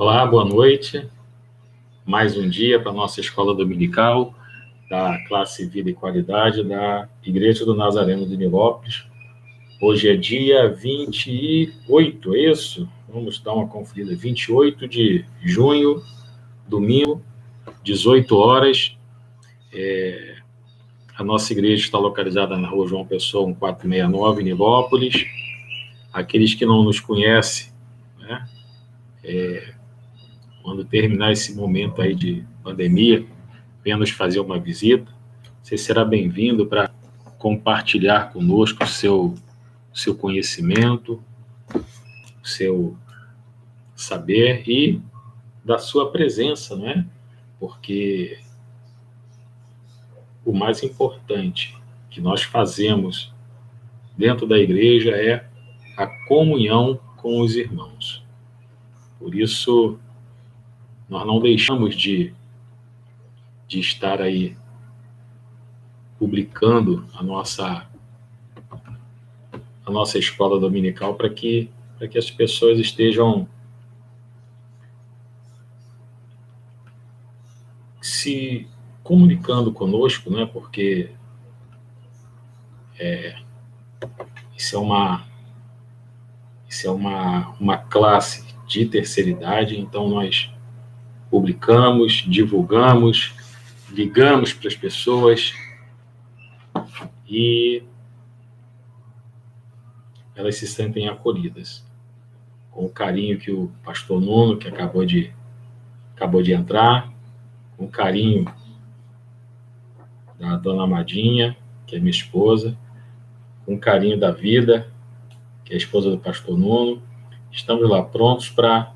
Olá, boa noite. Mais um dia para a nossa escola dominical da classe Vida e Qualidade da Igreja do Nazareno de Nilópolis. Hoje é dia 28, é isso? Vamos dar uma conferida. 28 de junho, domingo, 18 horas. A nossa igreja está localizada na rua João Pessoa, 1469, em Nilópolis. Aqueles que não nos conhecem, né? Quando terminar esse momento aí de pandemia, venha nos fazer uma visita. Você será bem-vindo para compartilhar conosco o seu conhecimento, o seu saber e da sua presença, não é? Porque o mais importante que nós fazemos dentro da igreja é a comunhão com os irmãos. Por isso, nós não deixamos de estar aí publicando a nossa escola dominical para que as pessoas estejam se comunicando conosco, né? Porque isso é uma classe de terceira idade, então nós publicamos, divulgamos, ligamos para as pessoas e elas se sentem acolhidas, com o carinho que o pastor Nuno, que acabou de entrar, com o carinho da dona Amadinha, que é minha esposa, com o carinho da Vida, que é a esposa do pastor Nuno. Estamos lá prontos para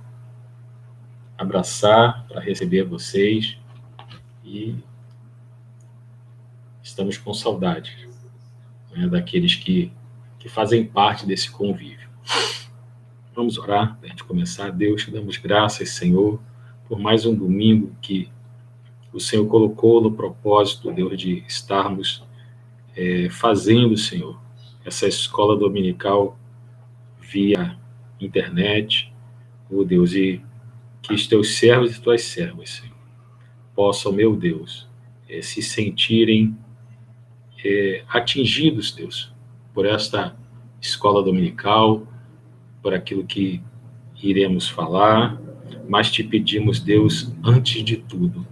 abraçar, para receber vocês e estamos com saudade, né, daqueles que fazem parte desse convívio. Vamos orar para a gente começar. Deus, te damos graças, Senhor, por mais um domingo que o Senhor colocou no propósito, Deus, de estarmos fazendo, Senhor, essa escola dominical via internet, oh Deus, e que os teus servos e tuas servas, Senhor, possam, meu Deus, se sentirem atingidos, Deus, por esta escola dominical, por aquilo que iremos falar, mas te pedimos, Deus, antes de tudo,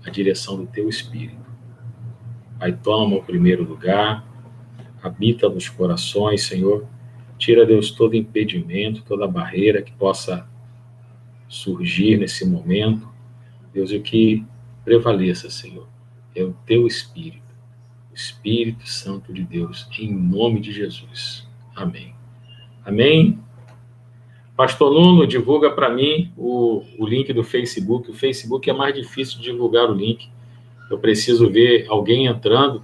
a direção do teu Espírito. Pai, toma o primeiro lugar, habita nos corações, Senhor, tira, Deus, todo impedimento, toda barreira que possa surgir nesse momento, Deus, e o que prevaleça, Senhor, é o teu Espírito, o Espírito Santo de Deus, em nome de Jesus. Amém. Amém. Pastor Nuno, divulga para mim o link do Facebook. O Facebook é mais difícil de divulgar o link. Eu preciso ver alguém entrando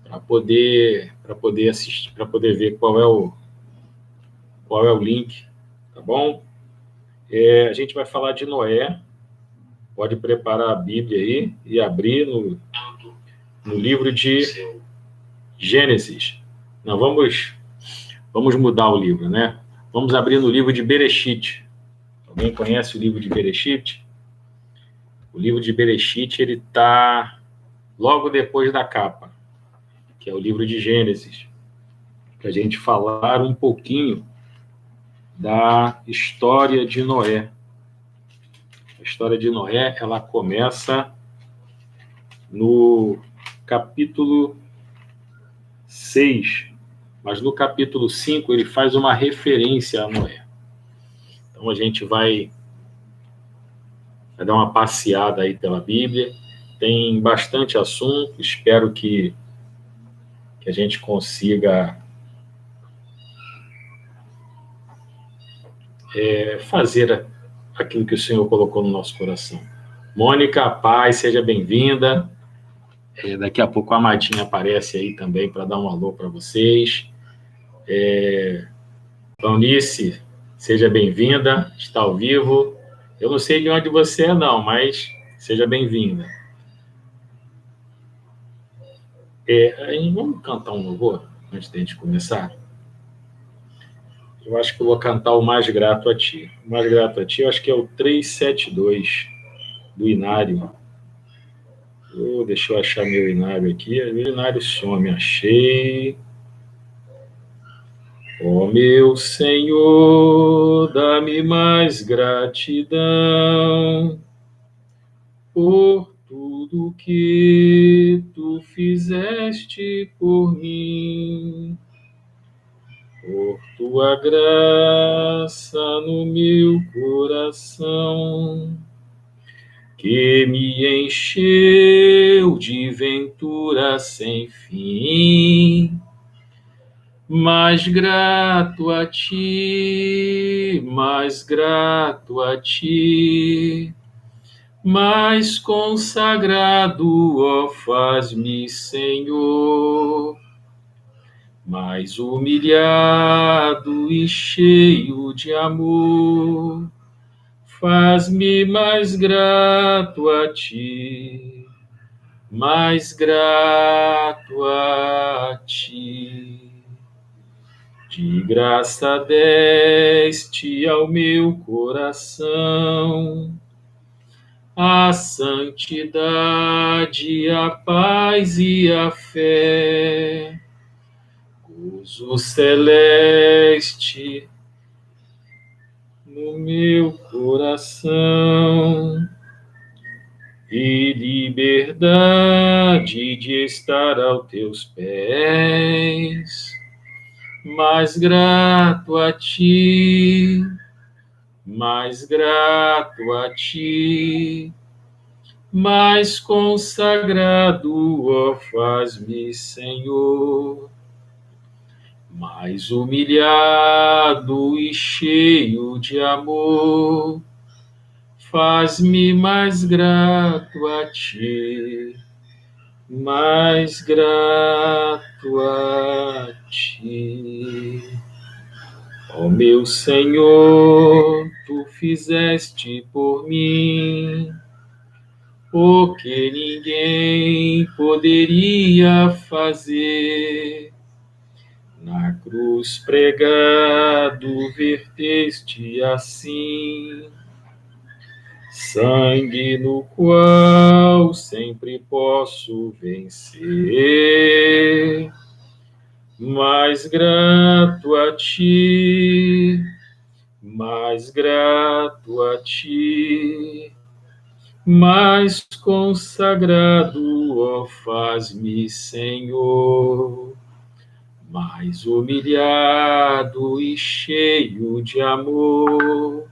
para poder assistir, para poder ver qual é o link, tá bom? A gente vai falar de Noé. Pode preparar a Bíblia aí e abrir no livro de Gênesis. Não, vamos mudar o livro, né? Vamos abrir no livro de Bereshit. Alguém conhece o livro de Bereshit? O livro de Bereshit, ele está logo depois da capa, que é o livro de Gênesis, para a gente falar um pouquinho da história de Noé. A história de Noé, ela começa no capítulo 6, mas no capítulo 5 ele faz uma referência a Noé. Então a gente vai dar uma passeada aí pela Bíblia. Tem bastante assunto, espero que a gente consiga fazer aquilo que o Senhor colocou no nosso coração. Mônica, paz, seja bem-vinda. Daqui a pouco a Amadinha aparece aí também para dar um alô para vocês. Eunice, seja bem-vinda, está ao vivo. Eu não sei de onde você é, não, mas seja bem-vinda. Vamos cantar um louvor antes de a gente começar? Eu acho que eu vou cantar o Mais Grato a Ti. O Mais Grato a Ti, eu acho que é o 372 do Inário. Deixa eu achar meu Inário aqui. Meu Inário some, achei. Ó meu Senhor, dá-me mais gratidão por tudo que tu fizeste por mim, por tua graça no meu coração, que me encheu de ventura sem fim. Mais grato a ti, mais grato a ti, mais consagrado, ó, faz-me, Senhor, mais humilhado e cheio de amor, faz-me mais grato a ti, mais grato a ti. De graça deste ao meu coração a santidade, a paz e a fé, gozo celeste no meu coração e liberdade de estar aos teus pés. Mais grato a ti, mais grato a ti, mais consagrado, ó, faz-me, Senhor, mais humilhado e cheio de amor, faz-me mais grato a ti, mais grato a ti. Ó meu Senhor, tu fizeste por mim o que ninguém poderia fazer. Na cruz pregado verteste assim sangue no qual sempre posso vencer. Mais grato a ti, mais grato a ti, mais consagrado, ó, faz-me, Senhor, mais humilhado e cheio de amor,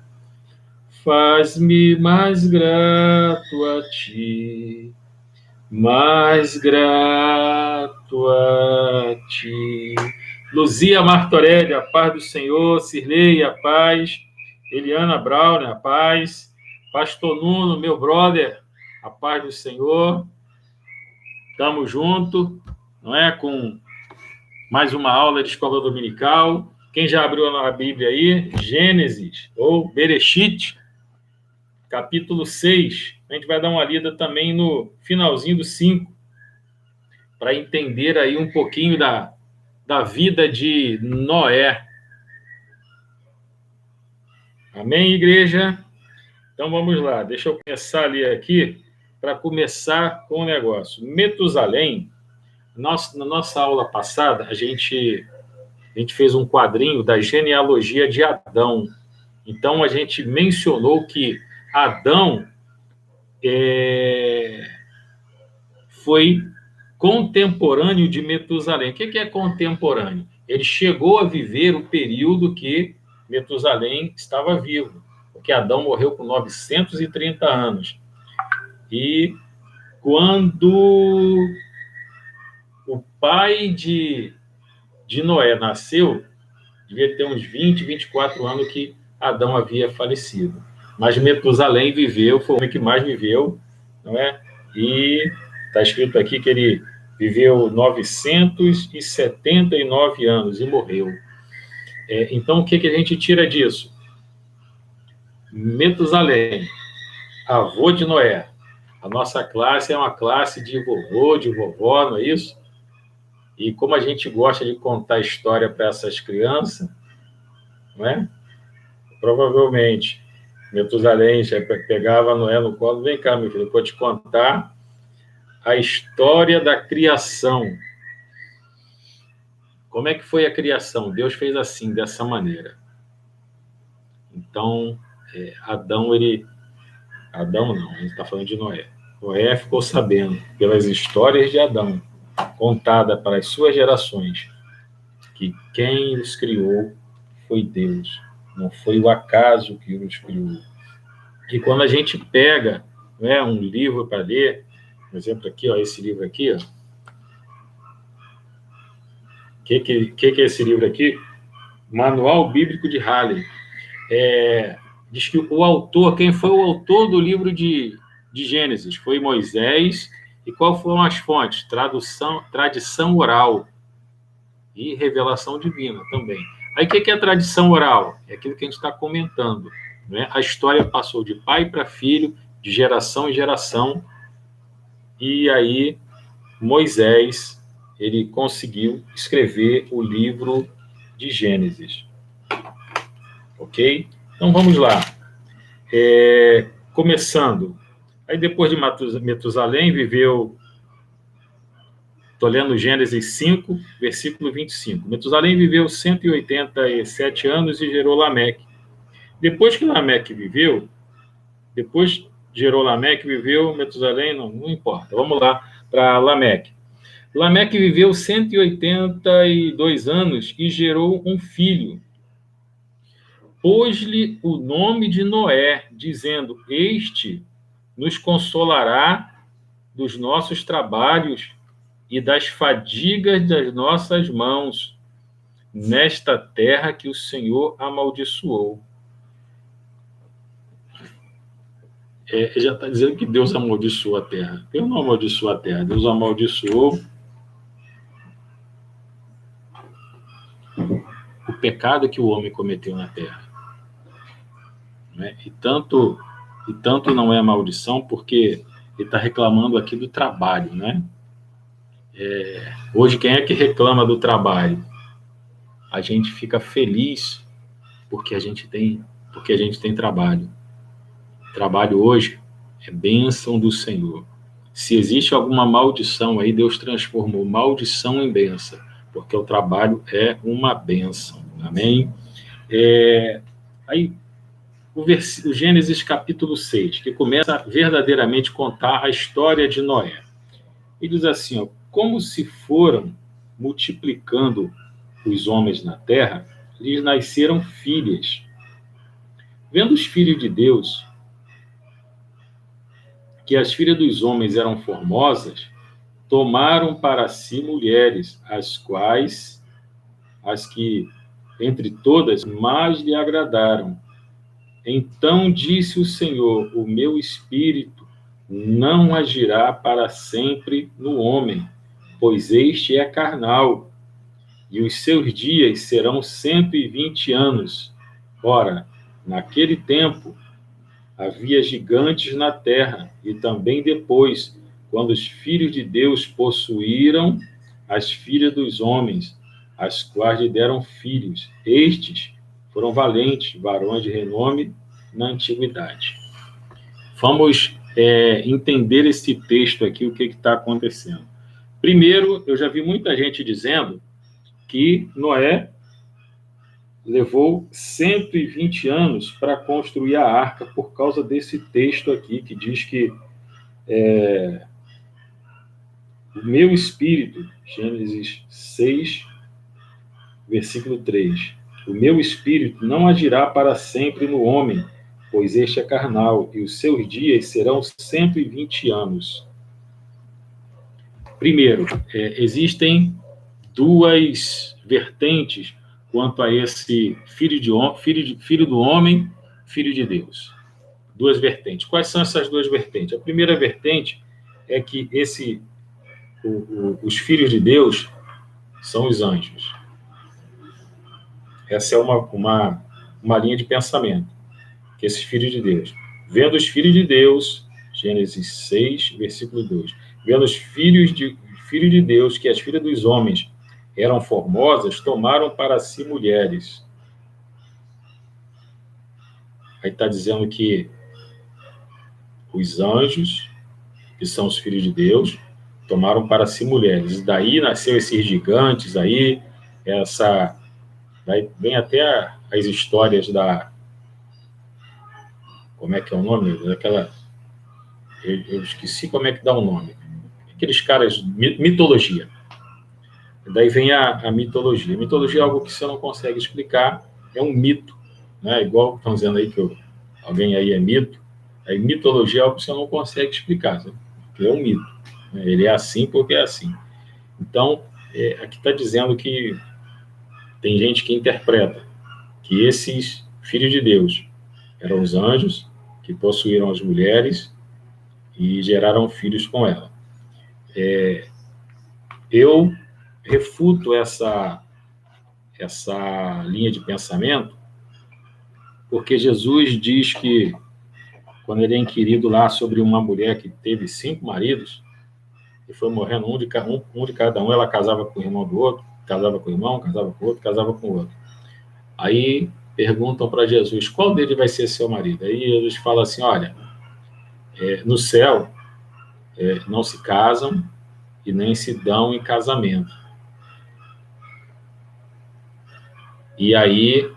faz-me mais grato a ti, mais grato a ti. Luzia Martorelli, a paz do Senhor. Cirlei, a paz. Eliana Brown, a paz. Pastor Nuno, meu brother, a paz do Senhor. Estamos juntos, não é? Com mais uma aula de escola dominical. Quem já abriu a Bíblia aí? Gênesis, ou Bereshit, capítulo 6. A gente vai dar uma lida também no finalzinho do 5, para entender aí um pouquinho da vida de Noé. Amém, igreja? Então vamos lá, deixa eu começar a ler aqui, para começar com o negócio. Metusalém, na nossa aula passada, a gente fez um quadrinho da genealogia de Adão. Então a gente mencionou que Adão foi contemporâneo de Metusalém. O que é contemporâneo? Ele chegou a viver o período que Metusalém estava vivo, porque Adão morreu com 930 anos. E quando o pai de Noé nasceu, devia ter uns 20, 24 anos que Adão havia falecido. Mas Metusalém viveu, foi o homem que mais viveu, não é? E está escrito aqui que ele viveu 979 anos e morreu. Então, o que a gente tira disso? Metusalém, avô de Noé. A nossa classe é uma classe de vovô, de vovó, não é isso? E como a gente gosta de contar história para essas crianças, não é? Provavelmente. Metusalém já pegava Noé no colo. Vem cá, meu filho, eu vou te contar a história da criação. Como é que foi a criação? Deus fez assim, dessa maneira. Então, Adão, ele... Adão não, a gente está falando de Noé. Noé ficou sabendo, pelas histórias de Adão, contada para as suas gerações, que quem os criou foi Deus, não foi o acaso que os criou. E quando a gente pega, né, um livro para ler, por exemplo, aqui, ó, esse livro aqui, ó. Que é esse livro aqui? Manual Bíblico de Halley. Diz que o autor, quem foi o autor do livro de Gênesis? Foi Moisés. E qual foram as fontes? Tradição oral e revelação divina também. Aí o que é a tradição oral? É aquilo que a gente está comentando, né? A história passou de pai para filho, de geração em geração, e aí Moisés, ele conseguiu escrever o livro de Gênesis. Ok? Então vamos lá. Começando. Aí depois de Metusalém viveu... Estou lendo Gênesis 5, versículo 25. Metusalém viveu 187 anos e gerou Lameque. Depois que Lameque viveu, depois gerou Lameque, viveu Metusalém, não importa. Vamos lá para Lameque. Lameque viveu 182 anos e gerou um filho. Pôs-lhe o nome de Noé, dizendo: Este nos consolará dos nossos trabalhos e das fadigas das nossas mãos, nesta terra que o Senhor amaldiçoou. Já está dizendo que Deus amaldiçoou a terra. Deus não amaldiçoou a terra, Deus amaldiçoou o pecado que o homem cometeu na terra. Né? E tanto não é maldição, porque ele está reclamando aqui do trabalho, né? Hoje, quem é que reclama do trabalho? A gente fica feliz porque a gente tem trabalho. Trabalho hoje é bênção do Senhor. Se existe alguma maldição aí, Deus transformou maldição em bênção, porque o trabalho é uma bênção. Amém? Aí, o Gênesis capítulo 6, que começa a verdadeiramente contar a história de Noé. E diz assim, ó, como se foram multiplicando os homens na terra, lhes nasceram filhas. Vendo os filhos de Deus que as filhas dos homens eram formosas, tomaram para si mulheres, as que, entre todas, mais lhe agradaram. Então disse o Senhor: o meu espírito não agirá para sempre no homem, pois este é carnal, e os seus dias serão 120 anos. Ora, naquele tempo havia gigantes na terra, e também depois, quando os filhos de Deus possuíram as filhas dos homens, as quais lhe deram filhos. Estes foram valentes, varões de renome na antiguidade. Vamos entender esse texto aqui, o que está acontecendo. Primeiro, eu já vi muita gente dizendo que Noé levou 120 anos para construir a arca por causa desse texto aqui, que diz que o meu espírito, Gênesis 6, versículo 3, o meu espírito não agirá para sempre no homem, pois este é carnal, e os seus dias serão 120 anos. Primeiro, existem duas vertentes quanto a esse filho do homem, filho de Deus. Duas vertentes. Quais são essas duas vertentes? A primeira vertente é que os filhos de Deus são os anjos. Essa é uma linha de pensamento, que esses filhos de Deus. Vendo os filhos de Deus, Gênesis 6, versículo 2, vendo os filhos de Deus, que as filhas dos homens eram formosas, tomaram para si mulheres. Aí está dizendo que os anjos, que são os filhos de Deus, tomaram para si mulheres. E daí nasceu esses gigantes aí, essa... Daí vem até as histórias da... Como é que é o nome? Daquela... Eu esqueci como é que dá o nome. Aqueles caras... Mitologia. Daí vem a mitologia. A mitologia é algo que você não consegue explicar, é um mito, né? Igual estão dizendo aí que alguém aí é mito. Aí mitologia é algo que você não consegue explicar, sabe? Porque é um mito, né? Ele é assim porque é assim. Então, aqui está dizendo que tem gente que interpreta que esses filhos de Deus eram os anjos que possuíram as mulheres e geraram filhos com ela. Eu refuto essa linha de pensamento, porque Jesus diz que, quando ele é inquirido lá sobre uma mulher que teve 5 maridos, e foi morrendo um de cada um, ela casava com o irmão do outro, casava com o irmão, casava com o outro, casava com o outro. Aí perguntam para Jesus, qual deles vai ser seu marido? Aí Jesus fala assim, olha, no céu não se casam e nem se dão em casamento. E aí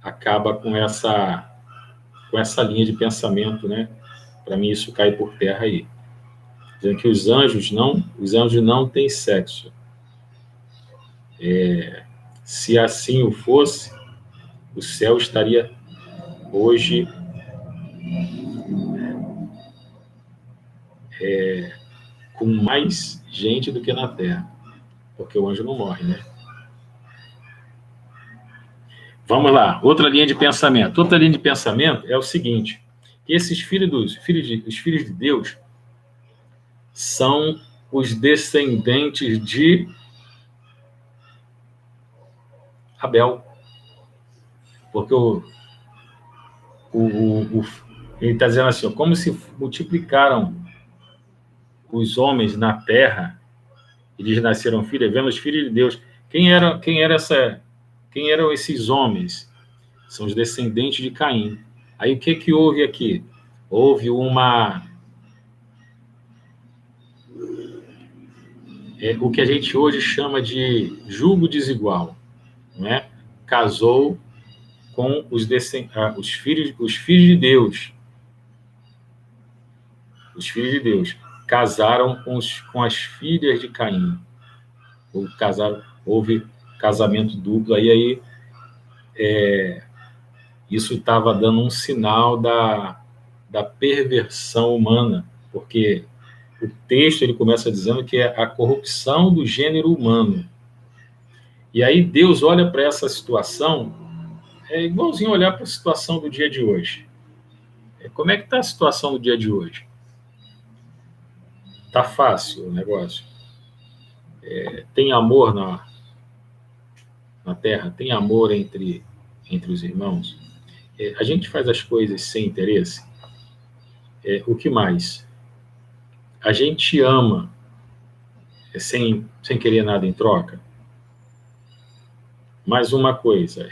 acaba com essa linha de pensamento, né? Para mim isso cai por terra aí. Dizendo que os anjos não têm sexo. Se assim o fosse, o céu estaria hoje com mais gente do que na terra, porque o anjo não morre, né? Vamos lá, outra linha de pensamento. Outra linha de pensamento é o seguinte, que esses os filhos de Deus são os descendentes de Abel. Porque ele está dizendo assim, como se multiplicaram os homens na terra, eles nasceram filhos, vendo os filhos de Deus. Quem eram esses homens? São os descendentes de Caim. Aí o que houve aqui? Houve o que a gente hoje chama de julgo desigual, né? Casou com os filhos de Deus. Os filhos de Deus casaram com as filhas de Caim. Houve casamento duplo. Aí isso estava dando um sinal da perversão humana, porque o texto ele começa dizendo que é a corrupção do gênero humano. E aí Deus olha para essa situação, é igualzinho olhar para a situação do dia de hoje. Como é que está a situação do dia de hoje? Está fácil o negócio? Tem amor na terra? Tem amor entre os irmãos? A gente faz as coisas sem interesse? O que mais? A gente ama sem querer nada em troca? Mais uma coisa,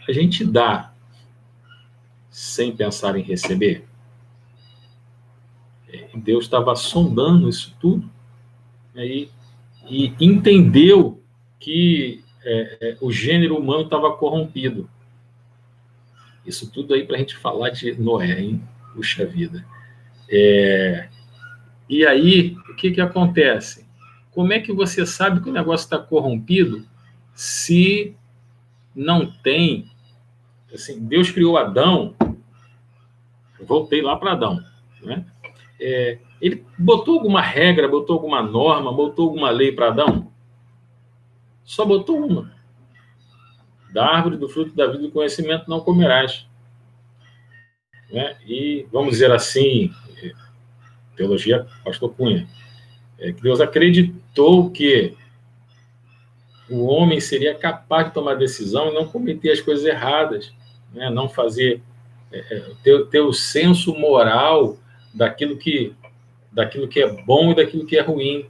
a gente dá sem pensar em receber? Deus estava sondando isso tudo, né, e entendeu que o gênero humano estava corrompido. Isso tudo aí para a gente falar de Noé, hein? Puxa vida. E aí, o que acontece? Como é que você sabe que o negócio está corrompido se não tem... Assim, Deus criou Adão, eu voltei lá para Adão, né? Ele botou alguma regra, botou alguma norma, botou alguma lei para Adão? Só botou uma. Da árvore do fruto da vida e do conhecimento não comerás. Né? E, vamos dizer assim, teologia pastor Cunha, que Deus acreditou que o homem seria capaz de tomar decisão e não cometer as coisas erradas, né? Não fazer, ter o senso moral daquilo que é bom e daquilo que é ruim.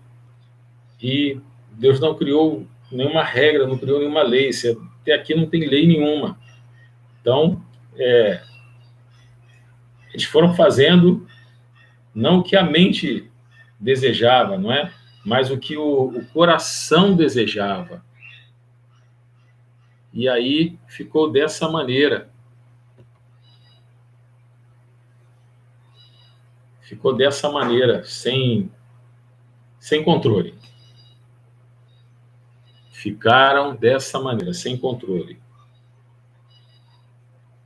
E Deus não criou nenhuma regra, não criou nenhuma lei. Até aqui não tem lei nenhuma. Então, eles foram fazendo não o que a mente desejava, não é? Mas o que o coração desejava. E aí ficou dessa maneira. Ficou dessa maneira, sem controle. Ficaram dessa maneira, sem controle.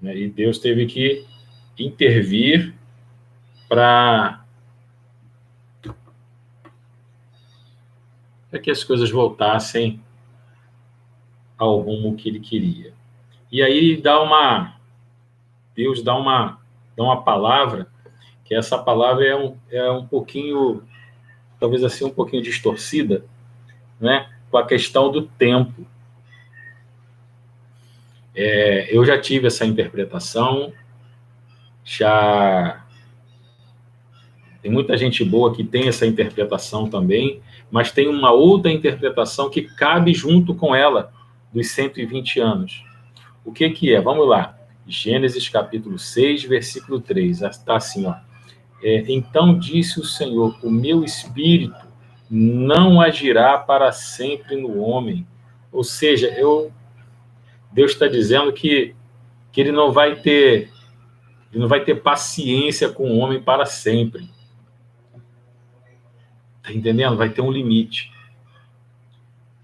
E Deus teve que intervir para que as coisas voltassem ao rumo que ele queria. E aí Deus dá uma palavra, que essa palavra é um pouquinho, talvez assim, um pouquinho distorcida, né? Com a questão do tempo. Eu já tive essa interpretação, tem muita gente boa que tem essa interpretação também, mas tem uma outra interpretação que cabe junto com ela, dos 120 anos. O que é? Vamos lá. Gênesis capítulo 6, versículo 3. Está assim, ó. Então disse o Senhor, o meu espírito não agirá para sempre no homem. Ou seja, Deus está dizendo que ele não vai ter paciência com o homem para sempre. Está entendendo? Vai ter um limite.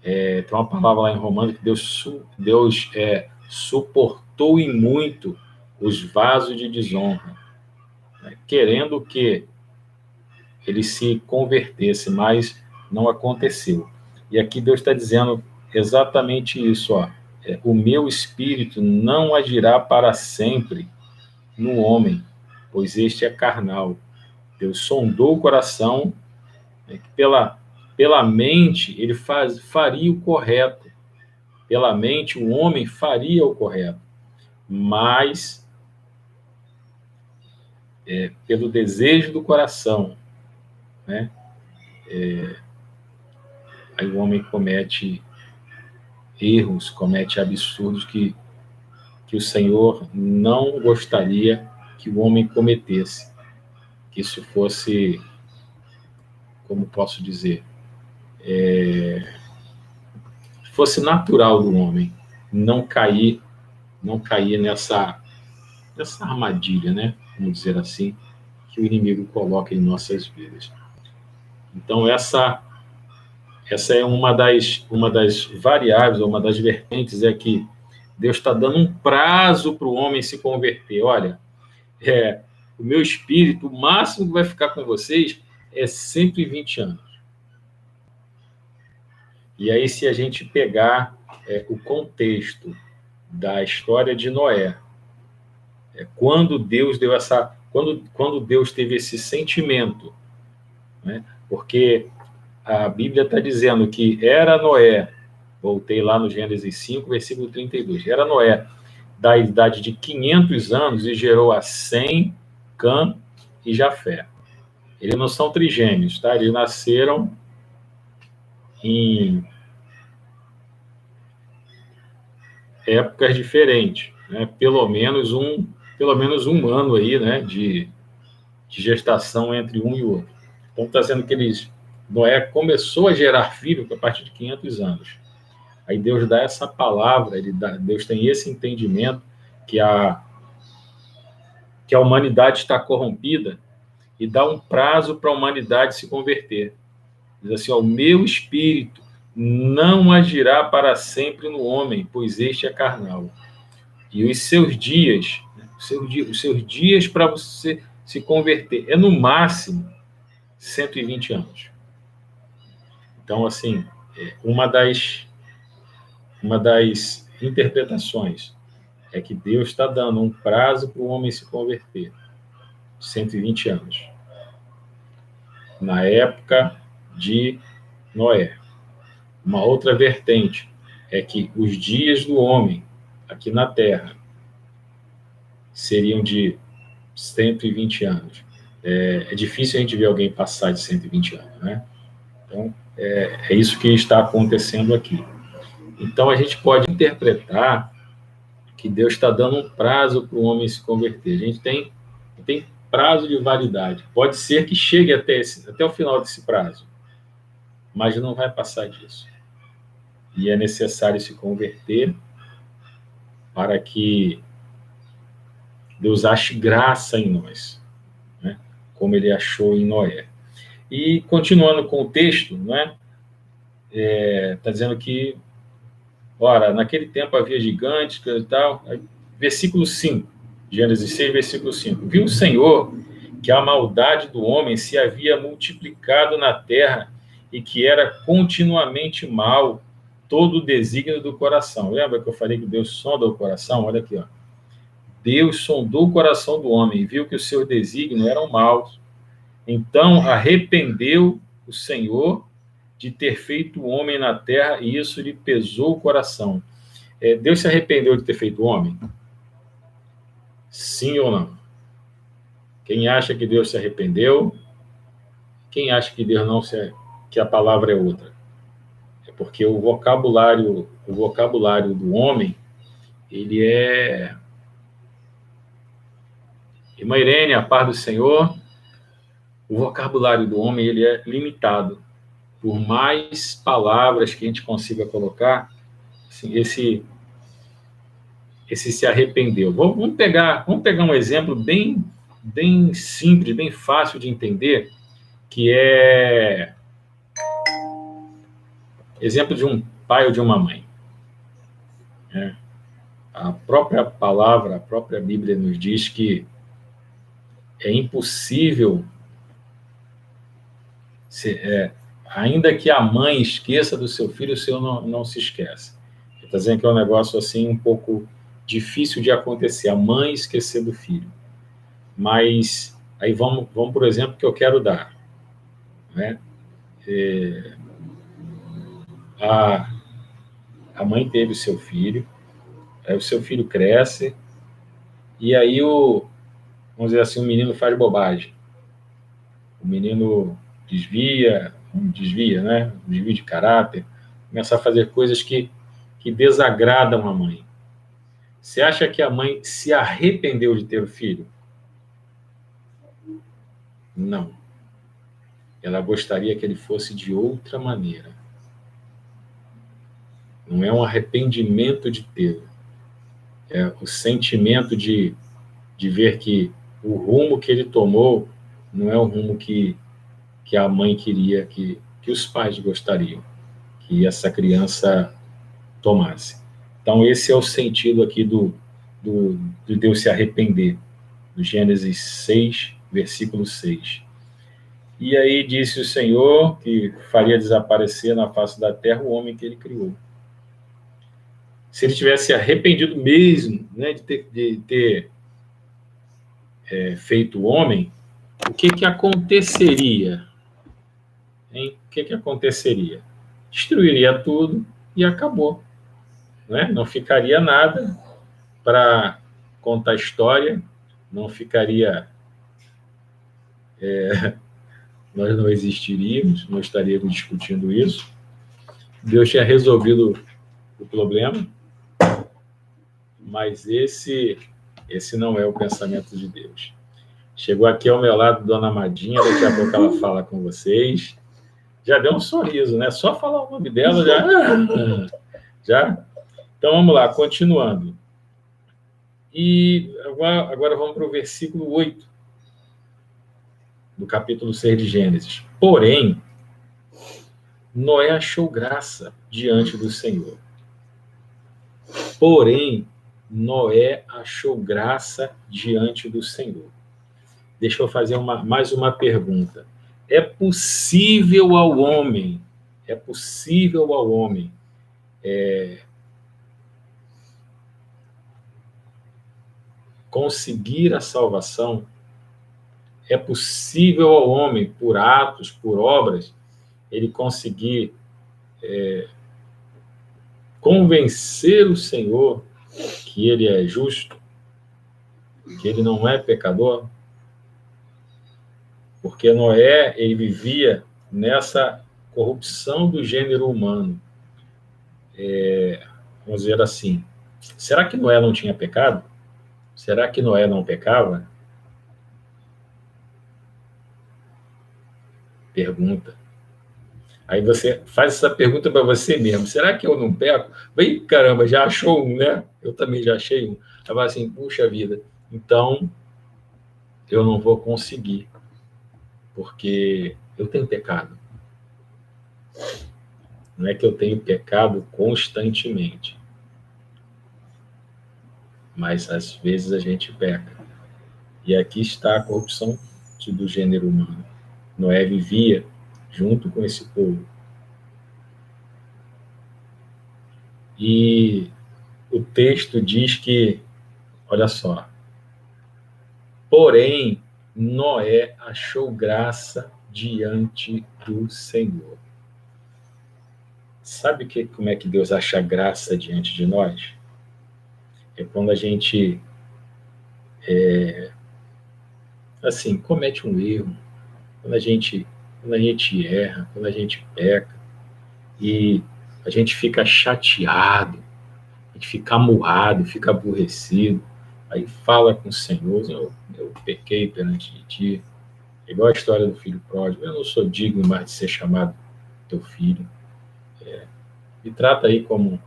Tem uma palavra lá em Romanos que Deus suportou em muito os vasos de desonra, né, querendo que ele se convertesse, mas não aconteceu. E aqui Deus está dizendo exatamente isso, ó. O meu espírito não agirá para sempre no homem, pois este é carnal. Deus sondou o coração, né, pela mente ele faria o correto. Pela mente o homem faria o correto. Mas, pelo desejo do coração, né, aí o homem comete erros, comete absurdos que o Senhor não gostaria que o homem cometesse. Que isso fosse, como posso dizer, fosse natural do homem, não cair nessa armadilha, né? Vamos dizer assim, que o inimigo coloca em nossas vidas. Então, essa é uma das variáveis, uma das vertentes, é que Deus está dando um prazo para o homem se converter. Olha, o meu espírito, o máximo que vai ficar com vocês é 120 anos. E aí, se a gente pegar o contexto da história de Noé, quando Deus deu quando Deus teve esse sentimento, né? Porque a Bíblia está dizendo que era Noé, voltei lá no Gênesis 5, versículo 32, era Noé da idade de 500 anos e gerou a Sem, Cã e Jafé. Eles não são trigêmeos, tá? Eles nasceram em épocas diferentes, né? Pelo menos um ano aí, né? De gestação entre um e o outro. Então está dizendo que Noé começou a gerar filhos a partir de 500 anos. Aí Deus dá essa palavra, Deus tem esse entendimento que a humanidade está corrompida e dá um prazo para a humanidade se converter. Diz assim, ó, o meu espírito não agirá para sempre no homem, pois este é carnal. E os seus dias, os seus dias para você se converter, é no máximo 120 anos. Então, assim, uma das interpretações é que Deus está dando um prazo para o homem se converter, 120 anos, na época de Noé. Uma outra vertente é que os dias do homem aqui na Terra seriam de 120 anos. É difícil a gente ver alguém passar de 120 anos, né? Então, é isso que está acontecendo aqui. Então, a gente pode interpretar que Deus está dando um prazo para o homem se converter. A gente tem prazo de validade. Pode ser que chegue até o final desse prazo, mas não vai passar disso. E é necessário se converter para que Deus ache graça em nós, né? Como ele achou em Noé. E continuando com o texto, né? Está dizendo que, ora, naquele tempo havia gigantes e tal. Versículo 5, Gênesis 6, versículo 5. Viu o Senhor que a maldade do homem se havia multiplicado na terra e que era continuamente mal todo o desígnio do coração. Lembra que eu falei que Deus sonda o coração? Olha aqui, ó. Deus sondou o coração do homem e viu que os seus desígnios eram maus. Então arrependeu o Senhor de ter feito o homem na terra e isso lhe pesou o coração. Deus se arrependeu de ter feito o homem? Sim ou não? Quem acha que Deus se arrependeu? Quem acha que Deus não se que a palavra é outra? É porque o vocabulário do homem, ele é... Irmã Irene, a paz do Senhor, o vocabulário do homem, ele é limitado. Por mais palavras que a gente consiga colocar, assim, esse se arrependeu. Vamos pegar um exemplo bem simples, bem fácil de entender, que é exemplo de um pai ou de uma mãe. A própria palavra, a própria Bíblia nos diz que é impossível, ainda que a mãe esqueça do seu filho, o seu não se esquece. Ele está dizendo que é um negócio assim um pouco difícil de acontecer, a mãe esquecer do filho. Mas aí vamos por exemplo, que eu quero dar. Né? A mãe teve o seu filho, aí o seu filho cresce, e aí vamos dizer assim, o menino faz bobagem. O menino desvia, né? Desvio de caráter, começa a fazer coisas que desagradam a mãe. Você acha que a mãe se arrependeu de ter o filho? Não. Ela gostaria que ele fosse de outra maneira. Não é um arrependimento de tê-lo. É o sentimento de ver que o rumo que ele tomou não é o rumo que a mãe queria, que os pais gostariam que essa criança tomasse. Então, esse é o sentido aqui de Deus se arrepender, do Gênesis 6, versículo 6. E aí disse o Senhor que faria desaparecer na face da terra o homem que ele criou. Se ele tivesse arrependido mesmo, né, de ter feito o homem, o que aconteceria? Hein? O que aconteceria? Destruiria tudo e acabou. Né? Não ficaria nada para contar história, não ficaria... nós não existiríamos, não estaríamos discutindo isso. Deus tinha resolvido o problema, mas esse não é o pensamento de Deus. Chegou aqui ao meu lado Dona Madinha, daqui a pouco ela fala com vocês. Já deu um sorriso, né? Só falar o nome dela já. Então vamos lá, continuando. E agora vamos para o versículo 8 do capítulo 6 de Gênesis. Porém, Noé achou graça diante do Senhor. Porém, Noé achou graça diante do Senhor. Deixa eu fazer mais uma pergunta. É possível ao homem conseguir a salvação? É possível ao homem, por atos, por obras, ele conseguir convencer o Senhor que ele é justo, que ele não é pecador? Porque Noé, ele vivia nessa corrupção do gênero humano. Vamos dizer assim, Será que Noé não tinha pecado? Será que Noé não pecava? Pergunta. Aí você faz essa pergunta para você mesmo. Será que eu não peco? Bem, caramba, já achou um, né? Eu também já achei um. Aí vai assim, puxa vida, então eu não vou conseguir, porque eu tenho pecado. Não é que eu tenho pecado constantemente, mas às vezes a gente peca. E aqui está a corrupção do gênero humano. Noé vivia junto com esse povo. E o texto diz que, olha só, porém, Noé achou graça diante do Senhor. Sabe como é que Deus acha graça diante de nós? É quando a gente, assim, comete um erro, quando a gente erra, quando a gente peca, e a gente fica chateado, a gente fica amurrado, fica aborrecido, aí fala com o Senhor, eu pequei perante de ti, igual a história do filho pródigo, eu não sou digno mais de ser chamado teu filho, me trata aí como,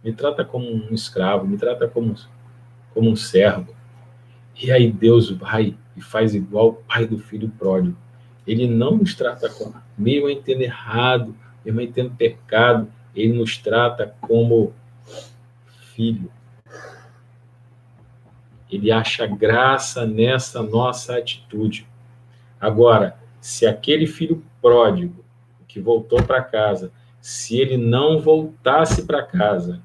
me trata como um escravo, me trata como um servo. E aí Deus vai e faz igual o pai do filho pródigo. Ele não nos trata como, mesmo a entender errado, mesmo a entender pecado, ele nos trata como filho. Ele acha graça nessa nossa atitude. Agora, se aquele filho pródigo que voltou para casa, se ele não voltasse para casa,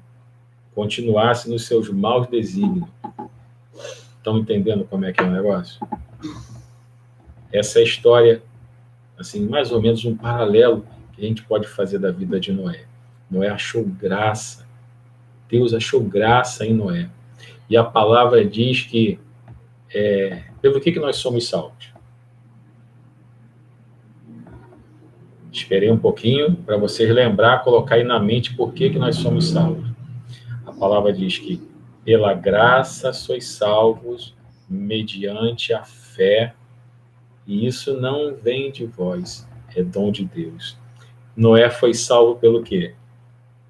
continuasse nos seus maus desígnios, estão entendendo como é que é o negócio? Essa é a história, assim, mais ou menos um paralelo que a gente pode fazer da vida de Noé. Noé achou graça, Deus achou graça em Noé. E a palavra diz que, pelo que nós somos salvos? Esperei um pouquinho para vocês lembrar, colocar aí na mente por que nós somos salvos. A palavra diz que pela graça sois salvos mediante a fé, e isso não vem de vós, é dom de Deus. Noé foi salvo pelo quê?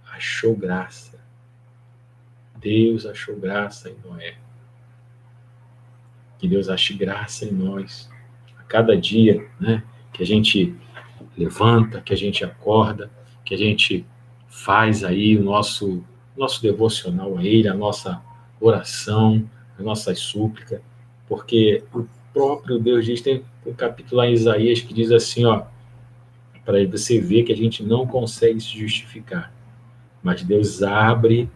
Achou graça. Deus achou graça em Noé. Que Deus ache graça em nós. A cada dia, né, que a gente levanta, que a gente acorda, que a gente faz aí o nosso devocional a Ele, a nossa oração, a nossa súplica, porque o próprio Deus diz, tem um capítulo lá em Isaías que diz assim, ó, para você ver que a gente não consegue se justificar, mas Deus abre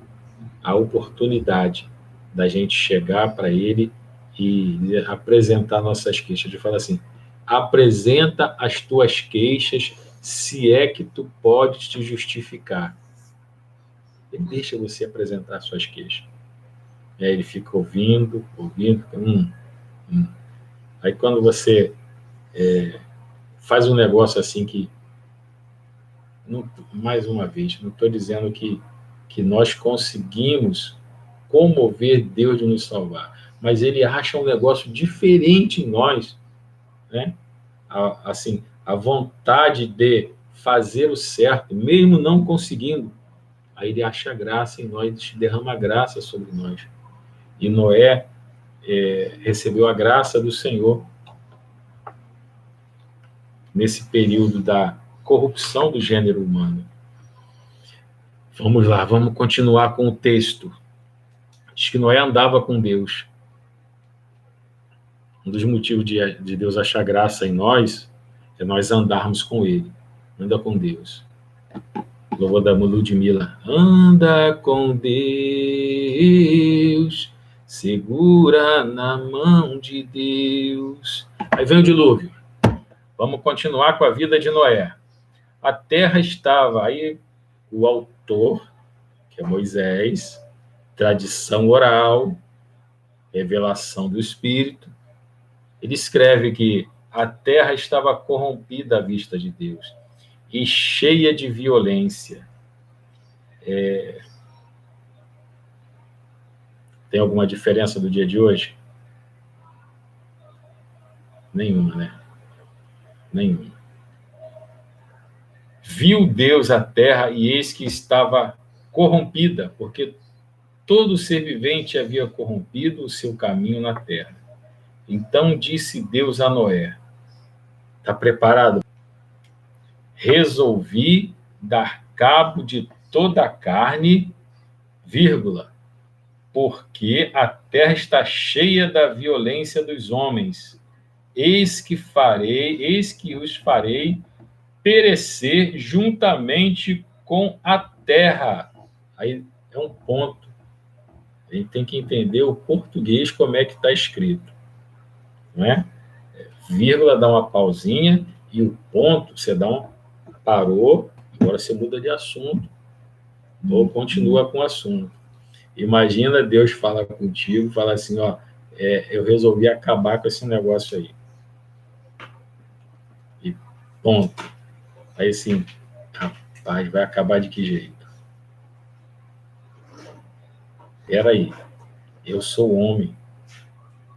a oportunidade da gente chegar para Ele e apresentar nossas queixas. Ele fala assim, apresenta as tuas queixas, se é que tu podes te justificar. Ele deixa você apresentar suas queixas. E aí ele fica ouvindo, hum. Aí quando você faz um negócio assim que, não, mais uma vez, não estou dizendo que nós conseguimos comover Deus de nos salvar, mas ele acha um negócio diferente em nós, né? Assim, a vontade de fazer o certo, mesmo não conseguindo, aí ele acha graça em nós, derrama graça sobre nós. E Noé recebeu a graça do Senhor nesse período da corrupção do gênero humano. Vamos lá, vamos continuar com o texto. Diz que Noé andava com Deus. Um dos motivos de Deus achar graça em nós é nós andarmos com Ele. Anda com Deus. Louvor da Ludmilla. Anda com Deus, segura na mão de Deus. Aí vem o dilúvio. Vamos continuar com a vida de Noé. A terra estava, aí o autor, que é Moisés, tradição oral, revelação do Espírito, ele escreve que a terra estava corrompida à vista de Deus e cheia de violência. Tem alguma diferença do dia de hoje? Nenhuma, né? Nenhuma. Viu Deus a terra e eis que estava corrompida, porque todo ser vivente havia corrompido o seu caminho na terra. Então disse Deus a Noé: está preparado? Resolvi dar cabo de toda a carne, vírgula, porque a terra está cheia da violência dos homens. Eis que os farei perecer juntamente com a terra. Aí é um ponto. A gente tem que entender o português, como é que está escrito. Não é? Vírgula, dá uma pausinha, e o ponto, você dá um parou, agora você muda de assunto, ou continua com o assunto. Imagina Deus fala contigo, fala assim, ó, eu resolvi acabar com esse negócio aí. E ponto. Aí assim, rapaz, vai acabar de que jeito? Peraí, eu sou homem,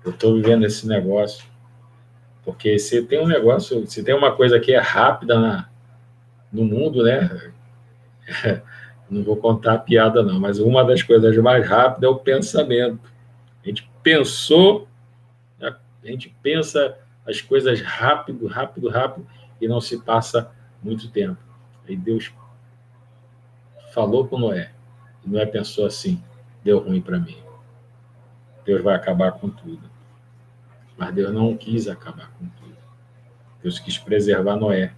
eu estou vivendo esse negócio, porque se tem um negócio, se tem uma coisa que é rápida no mundo, né? Não vou contar a piada não, mas uma das coisas mais rápidas é o pensamento. A gente pensou, a gente pensa as coisas rápido, rápido, rápido, e não se passa muito tempo. Aí Deus falou com Noé, e Noé pensou assim, deu ruim para mim. Deus vai acabar com tudo. Mas Deus não quis acabar com tudo. Deus quis preservar Noé.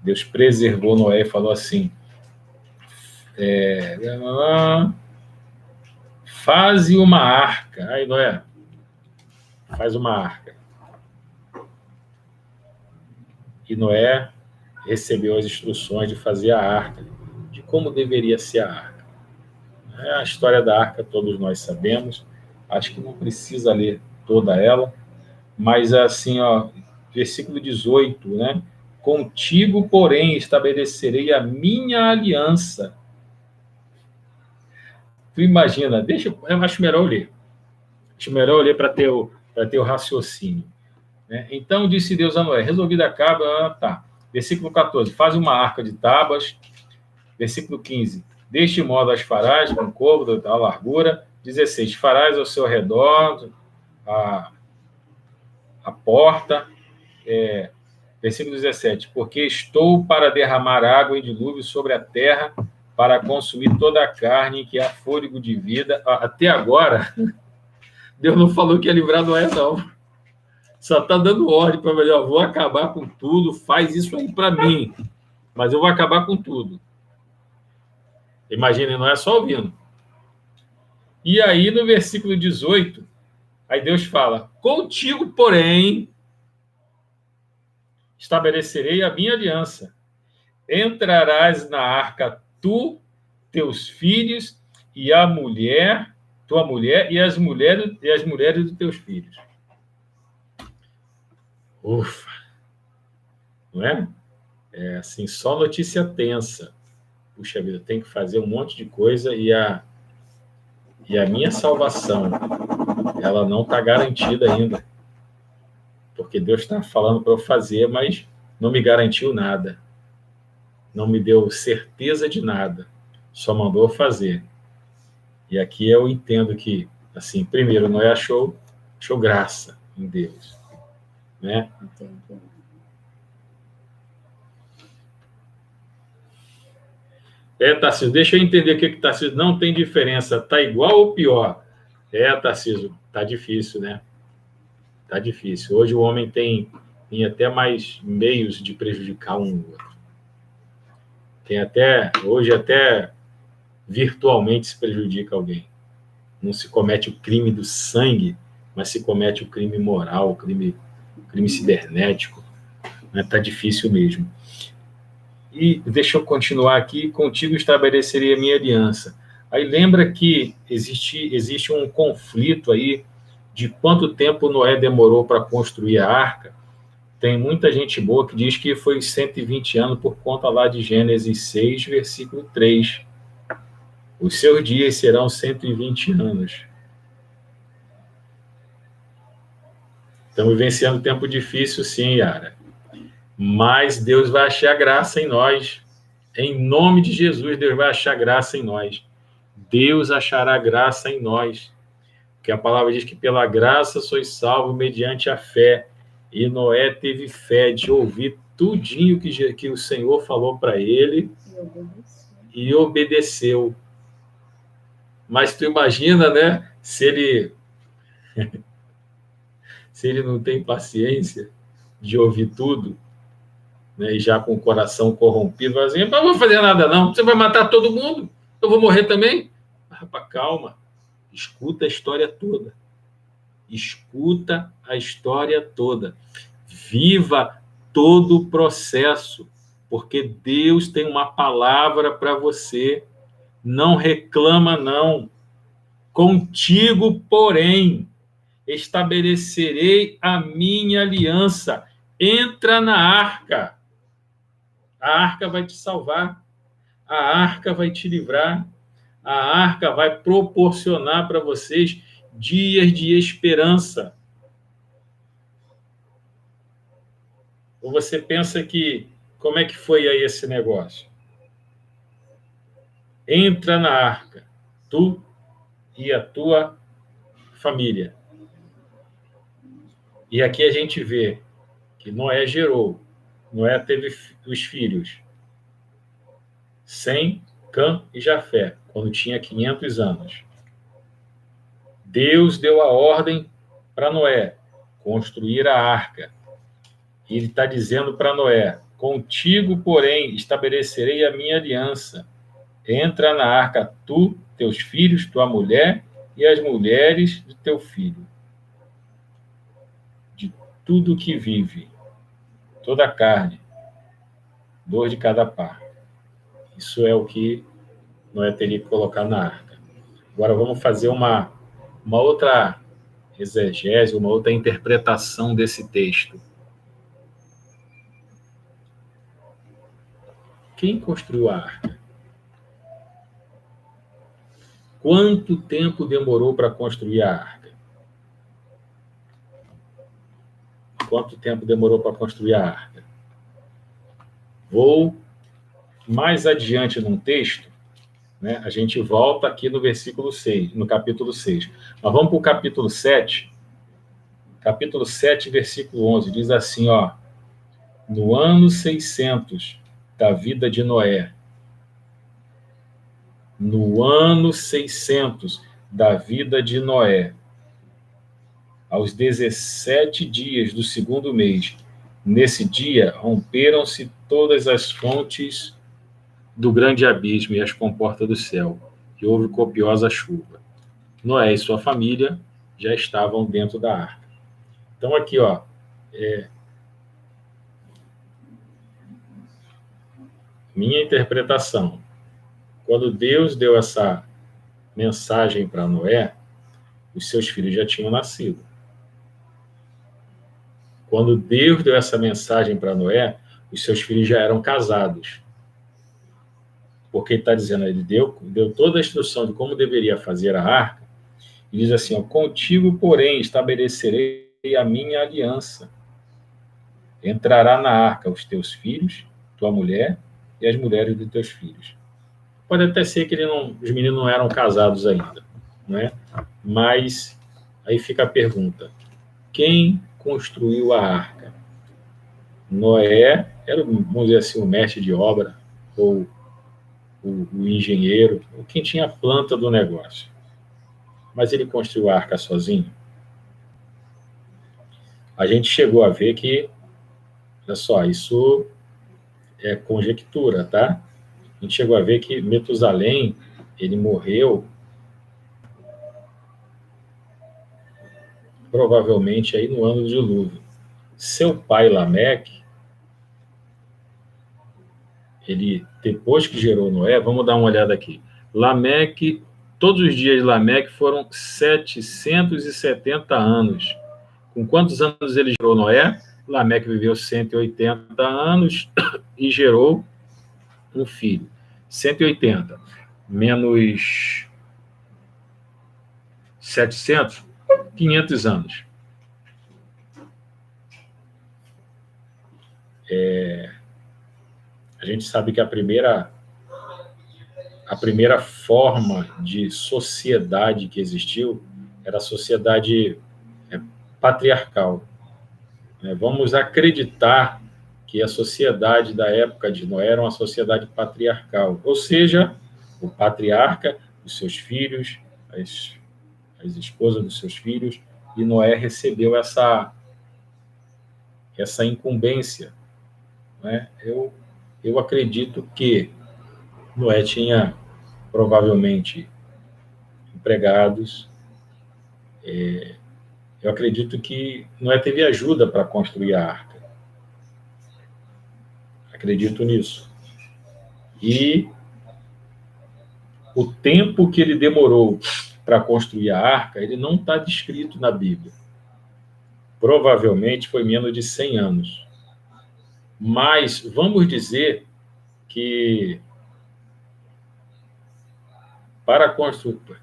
Deus preservou Noé e falou assim, faze uma arca. Aí, Noé, faz uma arca. E Noé recebeu as instruções de fazer a arca, de como deveria ser a arca. A história da arca todos nós sabemos, acho que não precisa ler toda ela, mas assim, ó, versículo 18, né? Contigo, porém, estabelecerei a minha aliança. Tu imagina, eu acho melhor eu ler. Acho melhor eu ler para ter o raciocínio. Né? Então disse Deus a Noé, resolvida a cabo, tá. Versículo 14, faz uma arca de tábuas. Versículo 15, deste modo as farás com côvado da largura. 16, farás ao seu redor a porta. Versículo 17, porque estou para derramar água em dilúvio sobre a terra, para consumir toda a carne que há fôlego de vida. Até agora, Deus não falou que ia livrar Noé, não. Só está dando ordem para ele, vou acabar com tudo, faz isso aí para mim, mas eu vou acabar com tudo. Imagina, não é só ouvindo. E aí, no versículo 18, aí Deus fala, contigo, porém, estabelecerei a minha aliança. Entrarás na arca tu, teus filhos e a mulher, tua mulher e as mulheres dos teus filhos. Ufa! Não é? É assim, só notícia tensa. Puxa vida, tem que fazer um monte de coisa e a minha salvação, ela não está garantida ainda. Porque Deus está falando para eu fazer, mas não me garantiu nada. Não me deu certeza de nada. Só mandou eu fazer. E aqui eu entendo que, assim, primeiro, Noé achou graça em Deus. Né? Entendi. Tarcísio, deixa eu entender o que Tarcísio, não tem diferença, está igual ou pior? Tarcísio, está difícil, né? Está difícil. Hoje o homem tem até mais meios de prejudicar um ou outro. Hoje até virtualmente se prejudica alguém. Não se comete o crime do sangue, mas se comete o crime moral, o crime cibernético. Está difícil mesmo. E deixa eu continuar aqui, contigo estabeleceria a minha aliança. Aí lembra que existe um conflito aí de quanto tempo Noé demorou para construir a arca. Tem muita gente boa que diz que foi 120 anos por conta lá de Gênesis 6, versículo 3. Os seus dias serão 120 anos. Estamos vivenciando um tempo difícil, sim, Yara. Mas Deus vai achar graça em nós. Em nome de Jesus, Deus vai achar graça em nós. Deus achará graça em nós. Porque a palavra diz que pela graça sois salvos mediante a fé. E Noé teve fé de ouvir tudinho que o Senhor falou para ele e obedeceu. Mas tu imagina, né? Se ele não tem paciência de ouvir tudo, né, e já com o coração corrompido, vai dizer, não vou fazer nada não, você vai matar todo mundo, eu vou morrer também. Rapaz, calma, escuta a história toda. Escuta a história toda. Viva todo o processo, porque Deus tem uma palavra para você. Não reclama, não. Contigo, porém, estabelecerei a minha aliança. Entra na arca. A arca vai te salvar. A arca vai te livrar. A arca vai proporcionar para vocês dias de esperança. Ou você pensa que, como é que foi aí esse negócio? Entra na arca, tu e a tua família. E aqui a gente vê que Noé gerou. Noé teve os filhos. Sem, Cã e Jafé, quando tinha 500 anos. Deus deu a ordem para Noé construir a arca. E ele está dizendo para Noé, contigo, porém, estabelecerei a minha aliança. Entra na arca tu, teus filhos, tua mulher e as mulheres de teu filho. De tudo que vive, toda a carne, 2 de cada par. Isso é o que Noé teria que colocar na arca. Agora vamos fazer uma outra exegese, uma outra interpretação desse texto. Quem construiu a arca? Quanto tempo demorou para construir a arca? Quanto tempo demorou para construir a arca? Vou mais adiante num texto, né? A gente volta aqui no versículo 6, no capítulo 6. Mas vamos para o capítulo 7. Capítulo 7, versículo 11, diz assim, ó: no ano 600 da vida de Noé, no ano 600 da vida de Noé, aos 17 dias do segundo mês, nesse dia, romperam-se todas as fontes do grande abismo e as comportas do céu, e houve copiosa chuva. Noé e sua família já estavam dentro da arca. Então, aqui, ó, minha interpretação. Quando Deus deu essa mensagem para Noé, os seus filhos já tinham nascido. Quando Deus deu essa mensagem para Noé, os seus filhos já eram casados. Porque ele está dizendo, ele deu toda a instrução de como deveria fazer a arca, e diz assim, ó, contigo, porém, estabelecerei a minha aliança. Entrará na arca os teus filhos, tua mulher e as mulheres dos teus filhos. Pode até ser que os meninos não eram casados ainda, né? Mas aí fica a pergunta, quem construiu a arca? Noé era, vamos dizer assim, o mestre de obra, ou o engenheiro, ou quem tinha a planta do negócio. Mas ele construiu a arca sozinho? A gente chegou a ver que, olha só, isso é conjectura, tá? A gente chegou a ver que Metusalém, ele morreu provavelmente aí no ano do dilúvio. Seu pai, Lameque, ele, depois que gerou Noé, vamos dar uma olhada aqui. Lameque, todos os dias de Lameque foram 770 anos. Com quantos anos ele gerou Noé? Lameque viveu 180 anos e gerou um filho. 180. menos 700, 500 anos. A gente sabe que a primeira forma de sociedade que existiu era a sociedade patriarcal. Vamos acreditar que a sociedade da época de Noé era uma sociedade patriarcal, ou seja, o patriarca, os seus filhos, as esposas dos seus filhos, e Noé recebeu essa incumbência. Eu acredito que Noé tinha provavelmente empregados. Eu acredito que Noé teve ajuda para construir a arca. Acredito nisso. E o tempo que ele demorou para construir a arca, ele não está descrito na Bíblia. Provavelmente foi menos de 100 anos. Mas vamos dizer que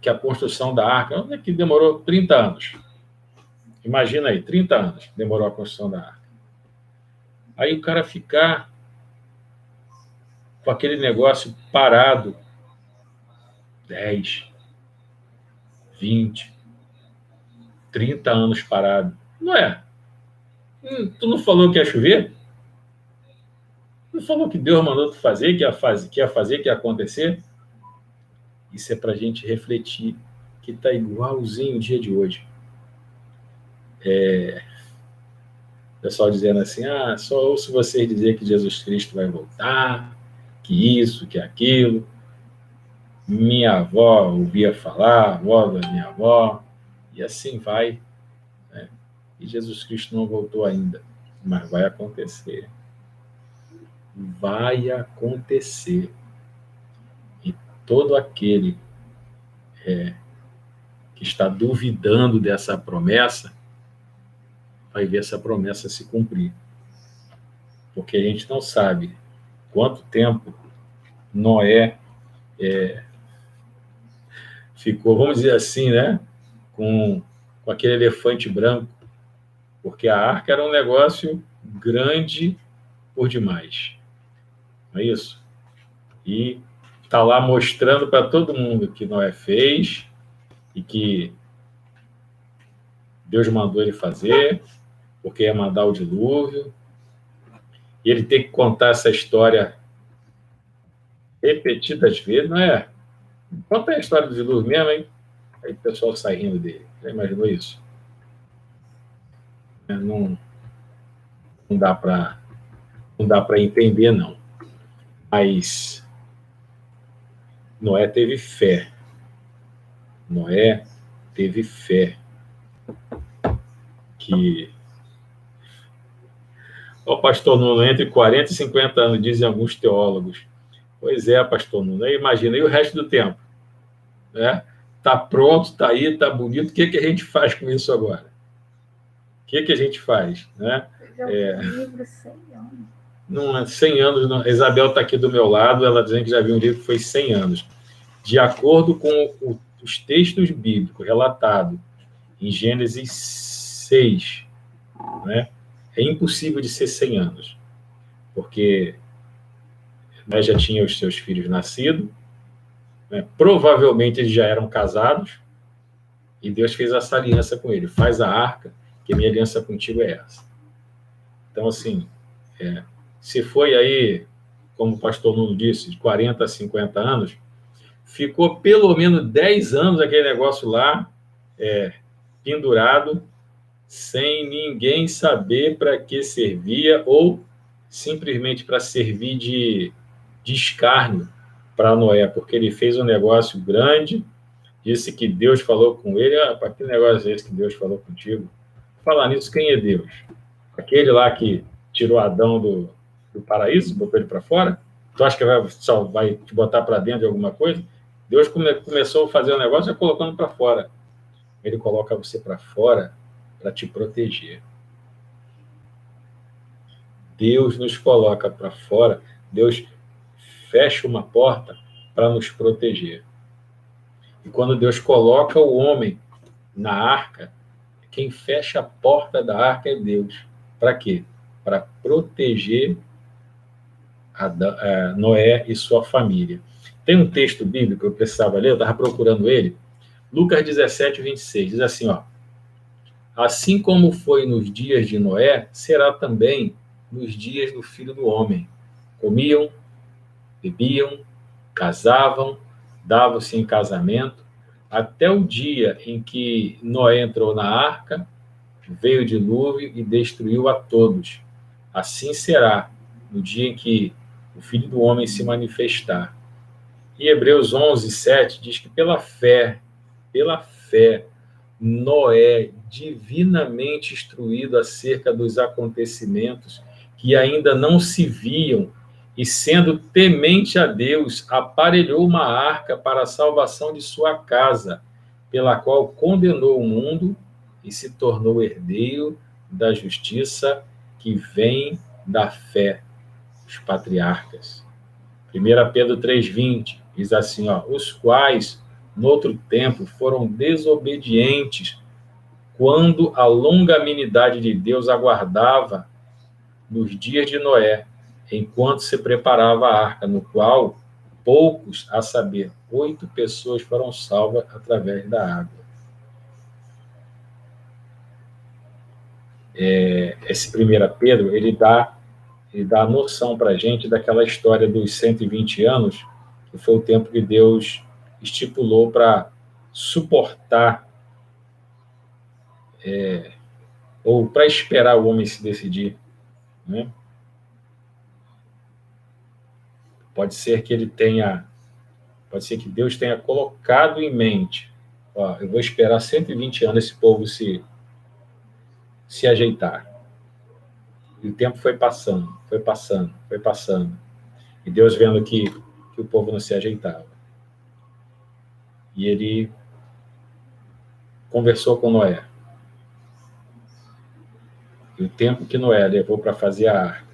que a construção da arca, que demorou 30 anos. Imagina aí, 30 anos demorou a construção da arca. Aí o cara ficar com aquele negócio parado 10, 20, 30 anos parado. Não é? Tu não falou que ia chover? Não falou que Deus mandou tu fazer, que ia fazer, que ia acontecer? Isso é para a gente refletir, que está igualzinho o dia de hoje. O pessoal dizendo assim, só ouço vocês dizer que Jesus Cristo vai voltar, que isso, que aquilo. Minha avó ouvia falar, a avó da minha avó, e assim vai. Né? E Jesus Cristo não voltou ainda, mas vai acontecer. Vai acontecer. E todo aquele que está duvidando dessa promessa, vai ver essa promessa se cumprir. Porque a gente não sabe quanto tempo Noé ficou, vamos dizer assim, né, com aquele elefante branco, porque a arca era um negócio grande por demais. Não é isso? E está lá mostrando para todo mundo que Noé fez e que Deus mandou ele fazer, porque ia mandar o dilúvio. E ele tem que contar essa história repetidas vezes, não é? Conta a história do dilúvio mesmo, hein? Aí o pessoal sai rindo dele. Já imaginou isso? Não dá para entender, não. Mas Noé teve fé. Noé teve fé que... O pastor Nuno, entre 40 e 50 anos, dizem alguns teólogos. Pois é, pastor Nuno. Aí imagina, e o resto do tempo? Né? Tá pronto, tá aí, tá bonito. O que a gente faz com isso agora? O que a gente faz? Né? Livro 100 anos. Não, 100 anos. Não. A Isabel está aqui do meu lado, ela dizendo que já viu um livro que foi 100 anos. De acordo com os textos bíblicos relatados em Gênesis 6, né? É impossível de ser 100 anos, porque Noé já tinha os seus filhos nascidos, né? Provavelmente eles já eram casados, e Deus fez essa aliança com ele. Faz a arca, que minha aliança contigo é essa. Então, assim, se foi aí, como o pastor Nuno disse, de 40 a 50 anos, ficou pelo menos 10 anos aquele negócio lá, pendurado, sem ninguém saber para que servia, ou simplesmente para servir de escárnio para Noé, porque ele fez um negócio grande, disse que Deus falou com ele. Para que negócio é esse que Deus falou contigo? Falar nisso, quem é Deus? Aquele lá que tirou Adão do paraíso, botou ele para fora? Tu acha que só vai te botar para dentro de alguma coisa? Deus começou a fazer o negócio já colocando para fora. Ele coloca você para fora para te proteger. Deus nos coloca para fora, Deus fecha uma porta para nos proteger. E quando Deus coloca o homem na arca, quem fecha a porta da arca é Deus. Para quê? Para proteger a Noé e sua família. Tem um texto bíblico que eu precisava ler, eu estava procurando ele, Lucas 17, 26, diz assim, ó, assim como foi nos dias de Noé, será também nos dias do Filho do Homem. Comiam, bebiam, casavam, davam-se em casamento, até o dia em que Noé entrou na arca, veio o dilúvio e destruiu a todos. Assim será no dia em que o Filho do Homem se manifestar. E Hebreus 11, 7 diz que pela fé, Noé, divinamente instruído acerca dos acontecimentos que ainda não se viam, e sendo temente a Deus, aparelhou uma arca para a salvação de sua casa, pela qual condenou o mundo e se tornou herdeiro da justiça que vem da fé. Os patriarcas. 1 Pedro 3,20 diz assim, ó, os quais, no outro tempo, foram desobedientes, quando a longanimidade de Deus aguardava nos dias de Noé, enquanto se preparava a arca, no qual poucos, a saber, 8 pessoas foram salvas através da água. Esse 1 Pedro, ele dá a noção para a gente daquela história dos 120 anos, que foi o tempo que Deus estipulou para suportar, ou para esperar o homem se decidir, né? Pode ser que Deus tenha colocado em mente, ó, eu vou esperar 120 anos esse povo se ajeitar. E o tempo foi passando. E Deus vendo que o povo não se ajeitava. E ele conversou com Noé. E o tempo que Noé levou para fazer a arca,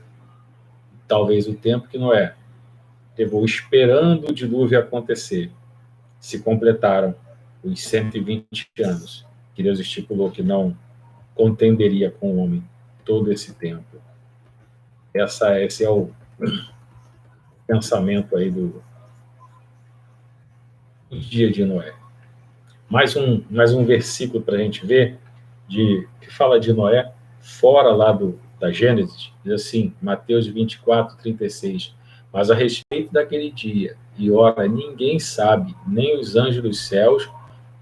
talvez o tempo que Noé levou esperando o dilúvio acontecer, se completaram os 120 anos que Deus estipulou que não contenderia com o homem todo esse tempo. Esse é o pensamento aí do dia de Noé. Mais um versículo para a gente ver, que fala de Noé, fora lá da Gênesis, diz assim, Mateus 24, 36, mas a respeito daquele dia e hora ninguém sabe, nem os anjos dos céus,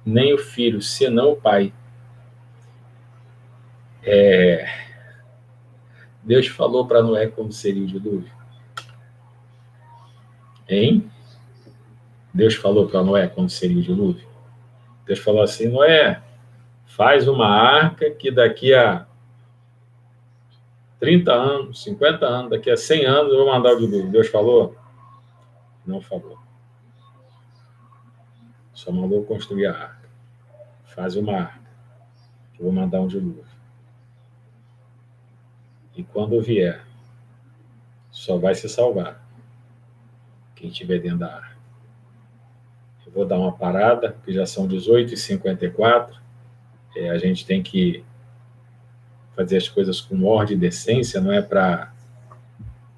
nem o Filho, senão o Pai. Deus falou para Noé como seria o dilúvio. Hein? Deus falou para Noé como seria o dilúvio. Deus falou assim, Noé, faz uma arca que daqui a 30 anos, 50 anos, daqui a 100 anos eu vou mandar o dilúvio. Deus falou? Não falou. Só mandou construir a arca. Faz uma arca, que eu vou mandar um dilúvio. E quando vier, só vai se salvar quem estiver dentro da arca. Eu vou dar uma parada, que já são 18h54. A gente tem que fazer as coisas com ordem e decência, não é para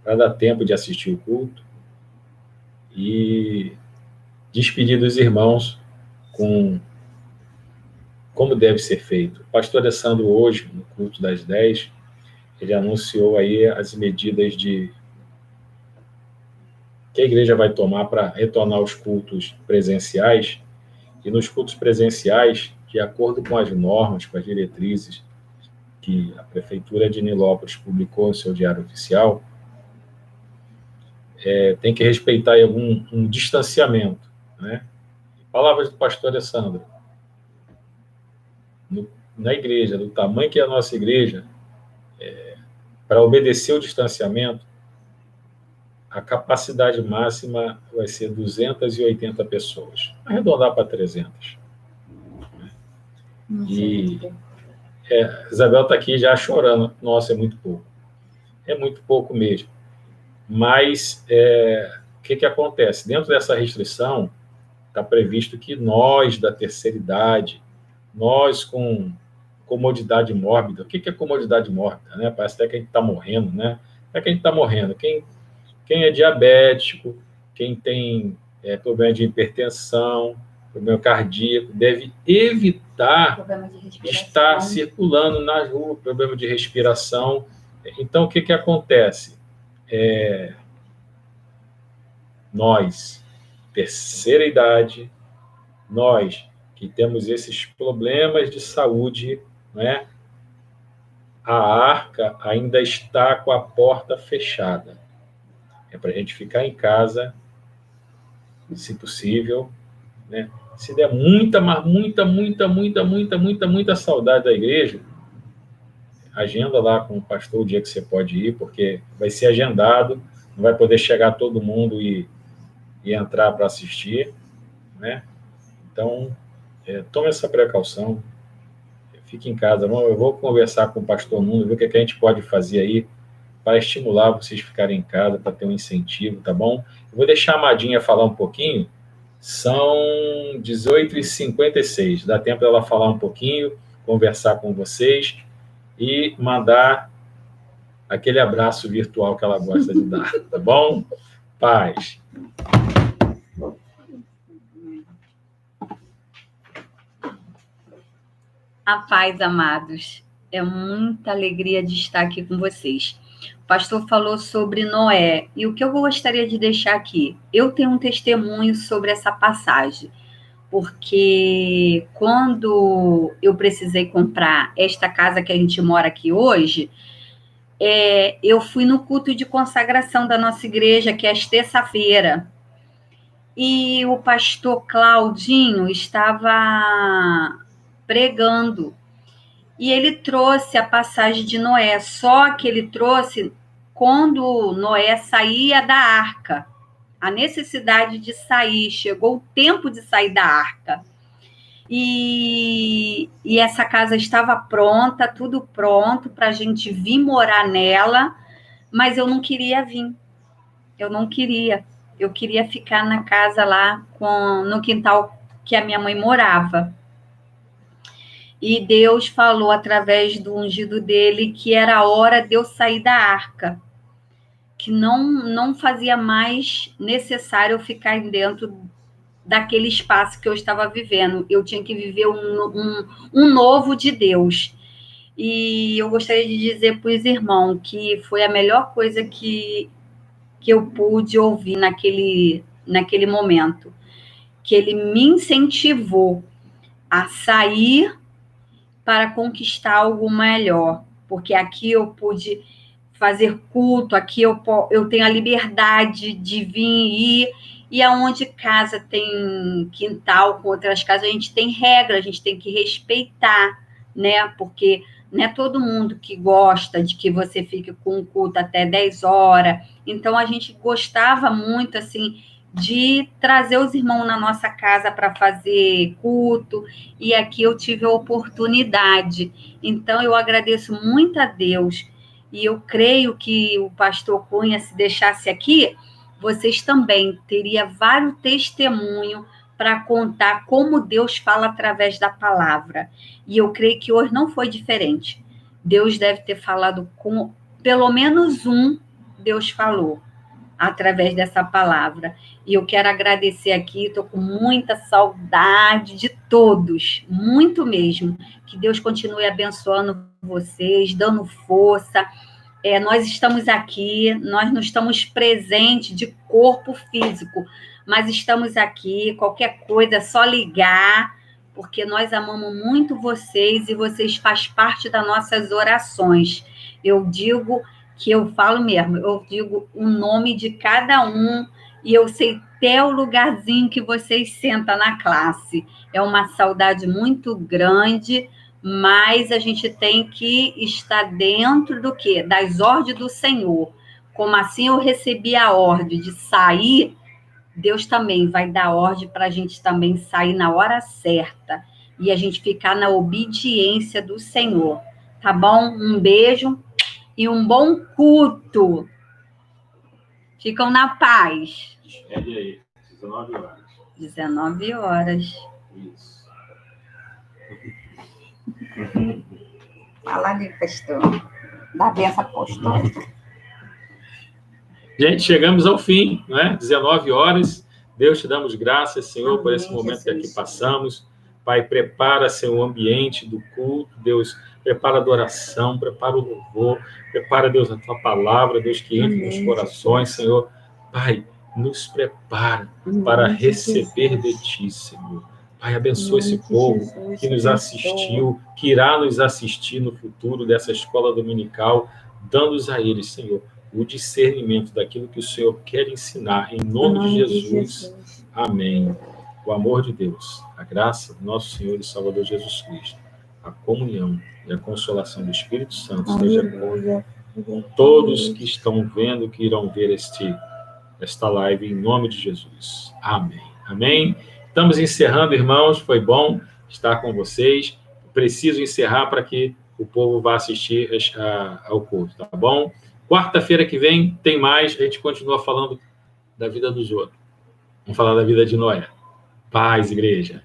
dar tempo de assistir o culto. E despedir dos irmãos como deve ser feito. O pastor Alessandro, hoje, no culto das 10, ele anunciou aí as medidas que a igreja vai tomar para retornar aos cultos presenciais. E nos cultos presenciais, de acordo com as normas, com as diretrizes que a Prefeitura de Nilópolis publicou no seu diário oficial, tem que respeitar aí um distanciamento, né? Palavras do pastor Alessandro. Na igreja, do tamanho que é a nossa igreja, para obedecer o distanciamento, a capacidade máxima vai ser 280 pessoas. Arredondar para 300. E Isabel está aqui já chorando. Nossa, é muito pouco. É muito pouco mesmo. Mas que acontece? Dentro dessa restrição, está previsto que nós, da terceira idade, nós com comodidade mórbida, o que é comodidade mórbida? Né? Parece até que a gente está morrendo, né? Não é que a gente está morrendo. Quem é diabético, quem tem problema de hipertensão, problema cardíaco, deve evitar estar circulando na rua, problema de respiração. Então, o que acontece? Nós, terceira idade, nós que temos esses problemas de saúde, né? A arca ainda está com a porta fechada. É para a gente ficar em casa, se possível, né? Se der muita saudade da igreja, agenda lá com o pastor o dia que você pode ir, porque vai ser agendado, não vai poder chegar todo mundo e entrar para assistir, né? Então, tome essa precaução, fique em casa. Eu vou conversar com o pastor Nuno, ver o que a gente pode fazer aí para estimular vocês a ficarem em casa, para ter um incentivo, tá bom? Eu vou deixar a Madinha falar um pouquinho, são 18h56, dá tempo dela falar um pouquinho, conversar com vocês e mandar aquele abraço virtual que ela gosta de dar, tá bom? Paz. A paz, amados. É muita alegria de estar aqui com vocês. O pastor falou sobre Noé, e o que eu gostaria de deixar aqui? Eu tenho um testemunho sobre essa passagem, porque quando eu precisei comprar esta casa que a gente mora aqui hoje, eu fui no culto de consagração da nossa igreja, que é às terça-feira, e o pastor Claudinho estava pregando, e ele trouxe a passagem de Noé, só que ele trouxe quando Noé saía da arca, a necessidade de sair, chegou o tempo de sair da arca, e essa casa estava pronta, tudo pronto para a gente vir morar nela, mas eu não queria vir, eu queria ficar na casa lá, no quintal que a minha mãe morava. E Deus falou através do ungido dele que era a hora de eu sair da arca, que não fazia mais necessário eu ficar dentro daquele espaço que eu estava vivendo. Eu tinha que viver um novo de Deus. E eu gostaria de dizer para os irmãos que foi a melhor coisa que eu pude ouvir naquele momento, que ele me incentivou a sair para conquistar algo melhor, porque aqui eu pude fazer culto, aqui eu tenho a liberdade de vir e ir, e aonde casa tem quintal com outras casas, a gente tem regra, a gente tem que respeitar, né? Porque não é todo mundo que gosta de que você fique com o culto até 10 horas, então a gente gostava muito, assim, de trazer os irmãos na nossa casa para fazer culto, e aqui eu tive a oportunidade. Então, eu agradeço muito a Deus, e eu creio que o pastor Cunha, se deixasse aqui, vocês também teriam vários testemunhos para contar como Deus fala através da palavra. E eu creio que hoje não foi diferente. Deus deve ter falado com pelo menos Deus falou através dessa palavra. E eu quero agradecer aqui, estou com muita saudade de todos, muito mesmo. Que Deus continue abençoando vocês, dando força. Nós estamos aqui, nós não estamos presentes de corpo físico, mas estamos aqui, qualquer coisa é só ligar, porque nós amamos muito vocês e vocês fazem parte das nossas orações. Eu digo que eu falo mesmo, eu digo o nome de cada um e eu sei até o lugarzinho que vocês sentam na classe. É uma saudade muito grande, mas a gente tem que estar dentro do quê? Das ordens do Senhor. Como assim eu recebi a ordem de sair, Deus também vai dar ordem para a gente também sair na hora certa e a gente ficar na obediência do Senhor. Tá bom? Um beijo e um bom culto. ficam na paz. Despede aí, 19 horas. 19 horas. Isso. Fala ali, pastor. Da benção apostólica. Gente, chegamos ao fim, não é? 19 horas. Deus, te damos graças, Senhor, por esse Amém, momento que aqui Jesus. passamos. Pai, prepara, Senhor, o ambiente do culto. Deus, prepara a adoração, prepara o louvor. Prepara, Deus, a tua palavra, Deus, que entre Amém, nos corações, Jesus. Senhor. Pai, nos prepara Em para nome de receber de Jesus. ti, Senhor. Pai, abençoa Em esse nome de povo Jesus, que nos abençoa. assistiu, que irá nos assistir no futuro dessa escola dominical, dando-nos a eles, Senhor, o discernimento daquilo que o Senhor quer ensinar. Em Em nome de nome de Jesus. Jesus. Amém. O amor de Deus, a graça do nosso Senhor e Salvador Jesus Cristo, a comunhão e a consolação do Espírito Santo esteja com Aleluia. todos que estão vendo, que irão ver esta live, em nome de Jesus. Amém. Amém. Estamos encerrando, irmãos. Foi bom estar com vocês. Preciso encerrar para que o povo vá assistir ao culto, tá bom? Quarta-feira que vem tem mais. A gente continua falando da vida dos outros. Vamos falar da vida de Noé. Paz, igreja.